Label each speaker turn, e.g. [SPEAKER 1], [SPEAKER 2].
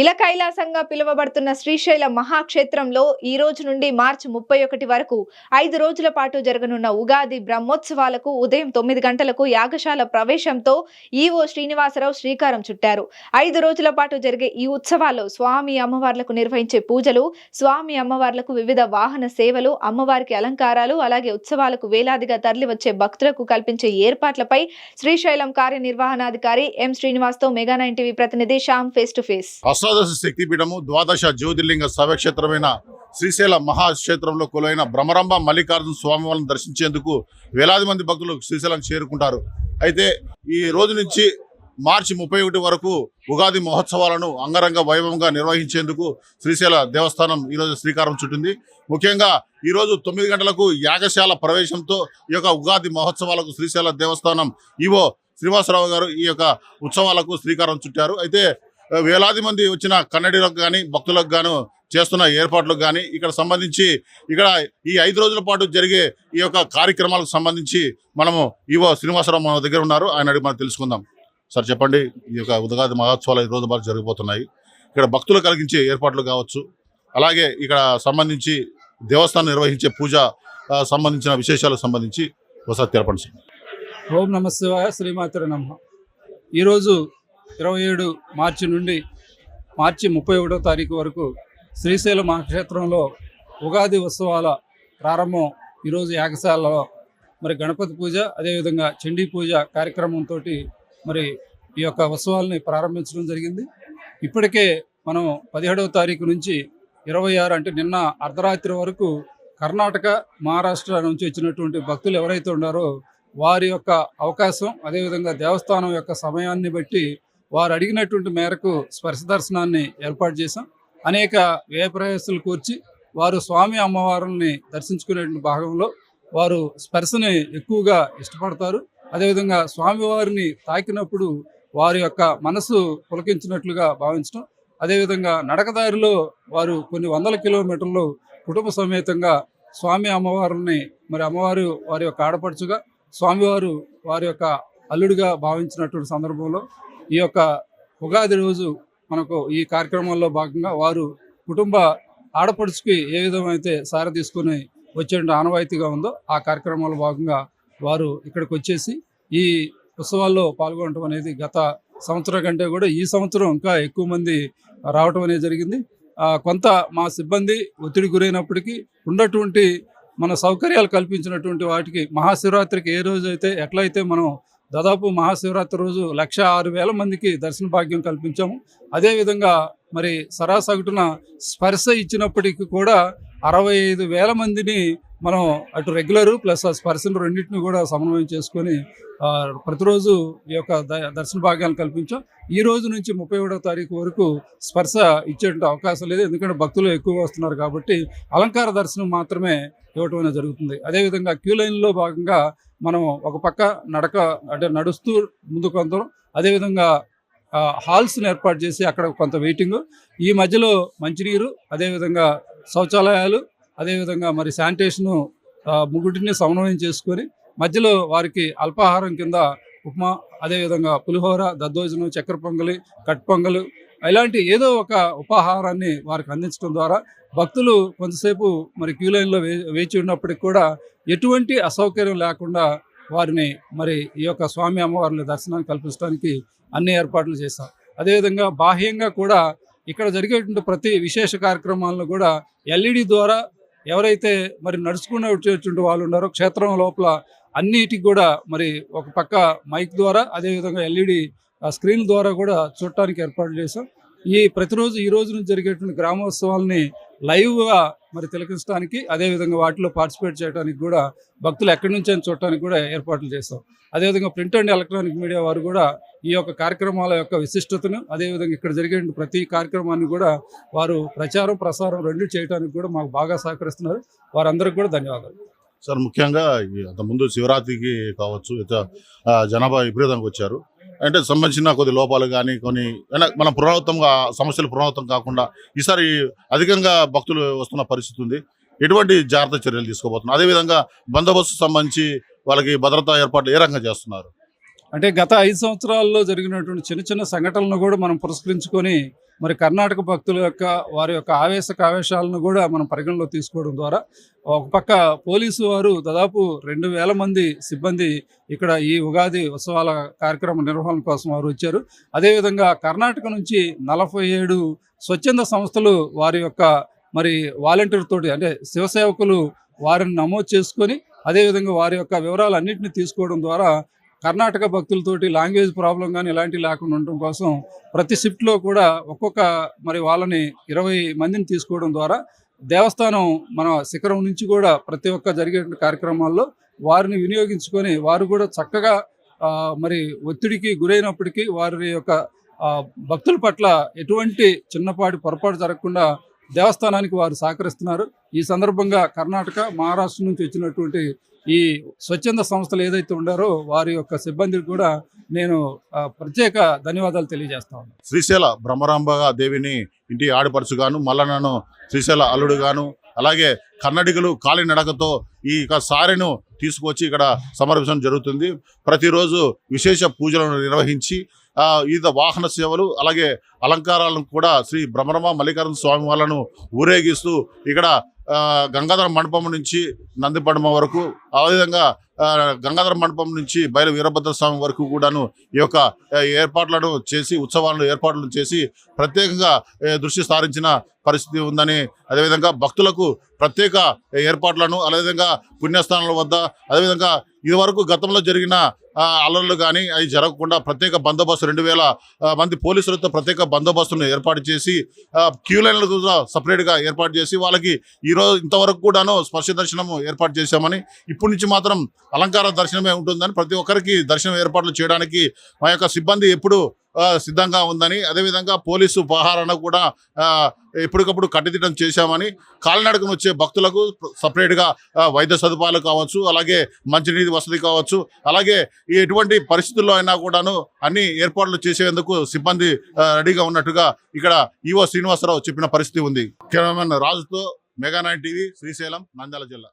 [SPEAKER 1] ఇల కైలాసంగా పిలువబడుతున్న శ్రీశైల మహాక్షేత్రంలో ఈ రోజు నుండి మార్చి 31 వరకు 5 రోజుల పాటు జరగనున్న ఉగాది బ్రహ్మోత్సవాలకు ఉదయం 9 గంటలకు యాగశాల ప్రవేశంతో ఈవో శ్రీనివాసరావు శ్రీకారం చుట్టారు. 5 రోజుల పాటు జరిగే ఈ ఉత్సవాల్లో స్వామి అమ్మవార్లకు నిర్వహించే పూజలు, స్వామి అమ్మవార్లకు వివిధ వాహన సేవలు, అమ్మవారికి అలంకారాలు, అలాగే ఉత్సవాలకు వేలాదిగా తరలివచ్చే భక్తులకు కల్పించే ఏర్పాట్లపై శ్రీశైలం కార్యనిర్వహణాధికారి ఎం శ్రీనివాస్తో మెగా 9 టీవీ ప్రతినిధి శ్యామ్ ఫేస్ టు ఫేస్.
[SPEAKER 2] అష్టాదశ శక్తిపీఠము ద్వాదశ జ్యోతిర్లింగ శైవక్షేత్రమైన శ్రీశైల మహాక్షేత్రంలో కొలువైన భ్రమరంభ మల్లికార్జున స్వామి వారిని దర్శించేందుకు వేలాది మంది భక్తులు శ్రీశైలం చేరుకుంటారు. అయితే ఈ రోజు నుంచి మార్చి 31 వరకు ఉగాది మహోత్సవాలను అంగరంగ వైభవంగా నిర్వహించేందుకు శ్రీశైల దేవస్థానం ఈరోజు శ్రీకారం చుట్టింది. ముఖ్యంగా ఈరోజు 9 గంటలకు యాగశాల ప్రవేశంతో ఈ యొక్క ఉగాది మహోత్సవాలకు శ్రీశైల దేవస్థానం ఈవో శ్రీనివాసరావు గారు ఈ యొక్క ఉత్సవాలకు శ్రీకారం చుట్టారు. అయితే వేలాది మంది వచ్చిన కన్నడీలకు కానీ భక్తులకు గాను చేస్తున్న ఏర్పాట్లకు కానీ ఇక్కడ సంబంధించి ఇక్కడ ఈ 5 రోజుల పాటు జరిగే ఈ యొక్క కార్యక్రమాలకు సంబంధించి మనము ఈవో శ్రీనివాసరావు మన దగ్గర ఉన్నారు. ఆయన అడిగి మనం తెలుసుకుందాం. సార్ చెప్పండి, ఈ యొక్క ఉగాది మహోత్సవాలు 5 రోజుల పాటు జరిగిపోతున్నాయి. ఇక్కడ భక్తులు కలిగించే ఏర్పాట్లు కావచ్చు, అలాగే ఇక్కడ సంబంధించి దేవస్థానం నిర్వహించే పూజ సంబంధించిన విశేషాలకు సంబంధించి ఒకసారి తెలపండి సార్.
[SPEAKER 3] ఓం నమ శివాయ, శ్రీమాతర నమః. ఈరోజు 27 మార్చి నుండి మార్చి 31 తారీఖు వరకు శ్రీశైల మహాక్షేత్రంలో ఉగాది ఉత్సవాల ప్రారంభం. ఈరోజు యాగశాలలో మరి గణపతి పూజ, అదేవిధంగా చండీ పూజ కార్యక్రమంతో మరి ఈ యొక్క ఉత్సవాలని ప్రారంభించడం జరిగింది. ఇప్పటికే మనం 17వ తారీఖు నుంచి 26 అంటే నిన్న అర్ధరాత్రి వరకు కర్ణాటక, మహారాష్ట్ర నుంచి వచ్చినటువంటి భక్తులు ఎవరైతే ఉన్నారో వారి యొక్క అవకాశం, అదేవిధంగా దేవస్థానం యొక్క సమయాన్ని బట్టి వారు అడిగినటువంటి మేరకు స్పర్శ దర్శనాన్ని ఏర్పాటు చేశాం. అనేక వ్యయప్రయాసాలు కూర్చి వారు స్వామి అమ్మవారిని దర్శించుకునేటువంటి భాగంలో వారు స్పర్శని ఎక్కువగా ఇష్టపడతారు. అదేవిధంగా స్వామివారిని తాకినప్పుడు వారి యొక్క మనసు పులకించినట్లుగా భావించడం, అదేవిధంగా నడకదారిలో వారు కొన్ని వందల కిలోమీటర్లు కుటుంబ సమేతంగా స్వామి అమ్మవారిని మరి అమ్మవారు వారి యొక్క ఆడపడుచుగా, స్వామివారు వారి యొక్క అల్లుడిగా భావించినటువంటి సందర్భంలో ఈ యొక్క ఉగాది రోజు మనకు ఈ కార్యక్రమంలో భాగంగా వారు కుటుంబ ఆడపడుచుకి ఏ విధమైతే సార తీసుకుని వచ్చే ఆనవాయితీగా ఉందో ఆ కార్యక్రమంలో భాగంగా వారు ఇక్కడికి వచ్చేసి ఈ ఉత్సవాల్లో పాల్గొనడం అనేది గత సంవత్సరం కంటే కూడా ఈ సంవత్సరం ఇంకా ఎక్కువ మంది రావటం అనేది జరిగింది. కొంత మా సిబ్బంది ఒత్తిడి గురైనప్పటికీ ఉన్నటువంటి మన సౌకర్యాలు కల్పించినటువంటి వాటికి మహాశివరాత్రికి ఏ రోజు అయితే ఎట్లయితే మనం దాదాపు మహాశివరాత్రి రోజు 1,06,000 మందికి దర్శన భాగ్యం కల్పించాము. అదేవిధంగా మరి సరాసగటున స్పర్శ ఇచ్చినప్పటికీ కూడా 65,000 మందిని మనం అటు రెగ్యులరు ప్లస్ ఆ స్పర్శను రెండింటిని కూడా సమన్వయం చేసుకొని ప్రతిరోజు ఈ యొక్క దర్శన భాగ్యాలను కల్పించాం. ఈ రోజు నుంచి 31వ తారీఖు వరకు స్పర్శ ఇచ్చేటువంటి అవకాశం లేదు, ఎందుకంటే భక్తులు ఎక్కువగా వస్తున్నారు కాబట్టి అలంకార దర్శనం మాత్రమే ఇవ్వటం అనేది జరుగుతుంది. అదేవిధంగా క్యూ లైన్లో భాగంగా మనం ఒక పక్క అంటే నడుస్తూ ముందుకు వెళ్తాం. అదేవిధంగా హాల్స్ని ఏర్పాటు చేసి అక్కడ కొంత వెయిటింగ్, ఈ మధ్యలో మంచినీరు, అదేవిధంగా శౌచాలయాలు, అదేవిధంగా మరి శానిటేషను ముగ్గుటిని సమన్వయం చేసుకొని మధ్యలో వారికి అల్పాహారం కింద ఉప్మా, అదేవిధంగా పులిహోర, దద్దోజనం, చక్కెర పొంగలి, కట్ పొంగలు ఇలాంటి ఏదో ఒక ఉపాహారాన్ని వారికి అందించడం ద్వారా భక్తులు కొంతసేపు మరి క్యూ లైన్లో వేచి ఉన్నప్పటికి కూడా ఎటువంటి అసౌకర్యం లేకుండా వారిని మరి ఈ యొక్క స్వామి అమ్మవారిని దర్శనాన్ని కల్పించడానికి అన్ని ఏర్పాట్లు చేశాం. అదేవిధంగా బాహ్యంగా కూడా ఇక్కడ జరిగేటువంటి ప్రతి విశేష కార్యక్రమాలను కూడా ఎల్ఈడి ద్వారా ఎవరైతే మరి నడుచుకుని వచ్చేటువంటి వాళ్ళు ఉన్నారో క్షేత్రం లోపల అన్నిటికి కూడా మరి ఒక పక్క మైక్ ద్వారా, అదేవిధంగా ఎల్ఈడి స్క్రీన్ ద్వారా కూడా చూడటానికి ఏర్పాటు చేశాం. ప్రతిరోజు ఈ రోజు నుంచి జరిగేటువంటి గ్రామోత్సవాలని లైవ్గా మరి తిలకించడానికి, అదేవిధంగా వాటిలో పార్టిసిపేట్ చేయడానికి కూడా భక్తులు ఎక్కడి నుంచి అని చూడటానికి కూడా ఏర్పాట్లు చేస్తాం. అదేవిధంగా ప్రింట్ అండ్ ఎలక్ట్రానిక్ మీడియా వారు కూడా ఈ యొక్క కార్యక్రమాల యొక్క విశిష్టతను, అదేవిధంగా ఇక్కడ జరిగే ప్రతి కార్యక్రమాన్ని కూడా వారు ప్రచారం ప్రసారం రెండు చేయడానికి కూడా మాకు బాగా సహకరిస్తున్నారు. వారందరికీ కూడా ధన్యవాదాలు
[SPEAKER 2] సార్. ముఖ్యంగా అంతకుముందు శివరాత్రికి కావచ్చు జనాభా విపరీతంగా వచ్చారు, అంటే సంబంధించిన కొద్ది లోపాలు కానీ కొన్ని మన పునరావృతంగా సమస్యలు పునరావృతం కాకుండా ఈసారి అధికంగా భక్తులు వస్తున్న పరిస్థితి ఉంది. ఎటువంటి జాగ్రత్త చర్యలు తీసుకోబోతున్నారు? అదేవిధంగా బందోబస్తు సంబంధించి వాళ్ళకి భద్రతా ఏర్పాట్లు ఏ రకంగా చేస్తున్నారు?
[SPEAKER 3] అంటే గత 5 సంవత్సరాల్లో జరిగినటువంటి చిన్న చిన్న సంఘటనలను కూడా మనం పురస్కరించుకొని మరి కర్ణాటక భక్తుల యొక్క వారి యొక్క ఆవేశాలను కూడా మనం పరిగణలో తీసుకోవడం ద్వారా ఒక పక్క పోలీసు వారు దాదాపు 2,000 మంది సిబ్బంది ఇక్కడ ఈ ఉగాది ఉత్సవాల కార్యక్రమ నిర్వహణ కోసం వారు వచ్చారు. అదేవిధంగా కర్ణాటక నుంచి 47 స్వచ్ఛంద సంస్థలు వారి యొక్క మరి వాలంటీర్ తోటి అంటే శివసేవకులు వారిని నమోదు చేసుకొని అదేవిధంగా వారి యొక్క వివరాలన్నింటినీ తీసుకోవడం ద్వారా కర్ణాటక భక్తులతోటి లాంగ్వేజ్ ప్రాబ్లం కానీ ఇలాంటివి లేకుండా ఉండడం కోసం ప్రతి షిఫ్ట్లో కూడా ఒక్కొక్క మరి వాళ్ళని 20 మందిని తీసుకోవడం ద్వారా దేవస్థానం మన శిఖరం నుంచి కూడా ప్రతి ఒక్క జరిగే కార్యక్రమాల్లో వారిని వినియోగించుకొని వారు కూడా చక్కగా మరి ఒత్తిడికి గురైనప్పటికీ వారి యొక్క భక్తుల పట్ల ఎటువంటి చిన్నపాటి పొరపాటు జరగకుండా దేవస్థానానికి వారు సహకరిస్తున్నారు. ఈ సందర్భంగా కర్ణాటక, మహారాష్ట్ర నుంచి వచ్చినటువంటి ఈ స్వచ్ఛంద సంస్థలు ఏదైతే ఉండారో వారి యొక్క సిబ్బందికి కూడా నేను ప్రత్యేక ధన్యవాదాలు తెలియజేస్తా ఉన్నాను.
[SPEAKER 2] శ్రీశైల భ్రమరాంబ దేవిని ఇంటి ఆడపడుచుగాను, మల్లన్నను శ్రీశైల అల్లుడుగాను, అలాగే కన్నడిగులు కాలినడకతో ఈ సారెను తీసుకొచ్చి ఇక్కడ సమర్పించడం జరుగుతుంది. ప్రతిరోజు విశేష పూజలను నిర్వహించి వివిధ వాహన సేవలు అలాగే అలంకారాలను కూడా శ్రీ భ్రమరాంబ మల్లికార్జున స్వామి వాళ్ళను ఊరేగిస్తూ ఇక్కడ గంగాధర మండపం నుంచి నందిపడమ వరకు, అదేవిధంగా గంగాధర మండపం నుంచి బయలు వీరభద్ర స్వామి వరకు కూడాను ఈ యొక్క ఏర్పాట్లను చేసి ఉత్సవాలను ఏర్పాట్లను చేసి ప్రత్యేకంగా దృష్టి సారించిన పరిస్థితి ఉందని, అదేవిధంగా భక్తులకు ప్రత్యేక ఏర్పాట్లను అదేవిధంగా పుణ్యస్థానాల వద్ద అదేవిధంగా ఇదివరకు గతంలో జరిగిన అల్లర్లు కానీ అవి జరగకుండా ప్రత్యేక బందోబస్తు 2,000 మంది పోలీసులతో ప్రత్యేక బందోబస్తును ఏర్పాటు చేసి క్యూ లైన్లు కూడా సపరేట్గా ఏర్పాటు చేసి వాళ్ళకి ఈరోజు ఇంతవరకు కూడాను స్పర్శ దర్శనం ఏర్పాటు చేశామని, ఇప్పటి నుంచి మాత్రం అలంకార దర్శనమే ఉంటుందని ప్రతి ఒక్కరికి దర్శనం ఏర్పాట్లు చేయడానికి మా యొక్క సిబ్బంది ఎప్పుడు సిద్ధంగా ఉందని, అదేవిధంగా పోలీసు పహారాను కూడా ఎప్పటికప్పుడు కట్టుదిట్టం చేశామని, కాలినడకను వచ్చే భక్తులకు సపరేట్గా వైద్య సదుపాయాలు కావచ్చు, అలాగే మంచినీటి వసతి కావచ్చు, అలాగే ఎటువంటి పరిస్థితుల్లో అయినా కూడాను అన్ని ఏర్పాట్లు చేసేందుకు సిబ్బంది రెడీగా ఉన్నట్టుగా ఇక్కడ ఈవో శ్రీనివాసరావు చెప్పిన పరిస్థితి ఉంది. కెమెరామెన్ రాజుతో మెగా 9 టీవీ, శ్రీశైలం, నంద్యాల జిల్లా.